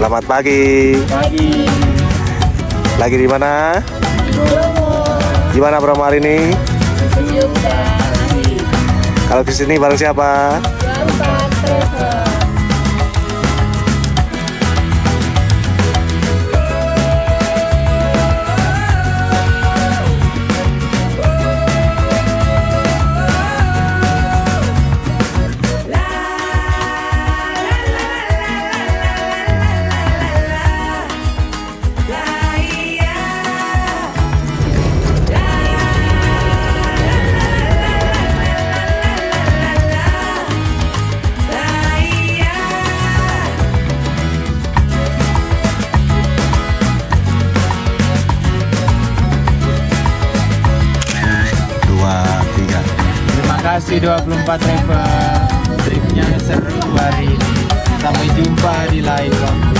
Selamat pagi. Pagi. Lagi di mana? Gimana Bromo hari ini? Kalau ke sini bareng siapa? Terima kasih 24 Travel. Tripnya seru hari ini. Sampai jumpa di lain waktu.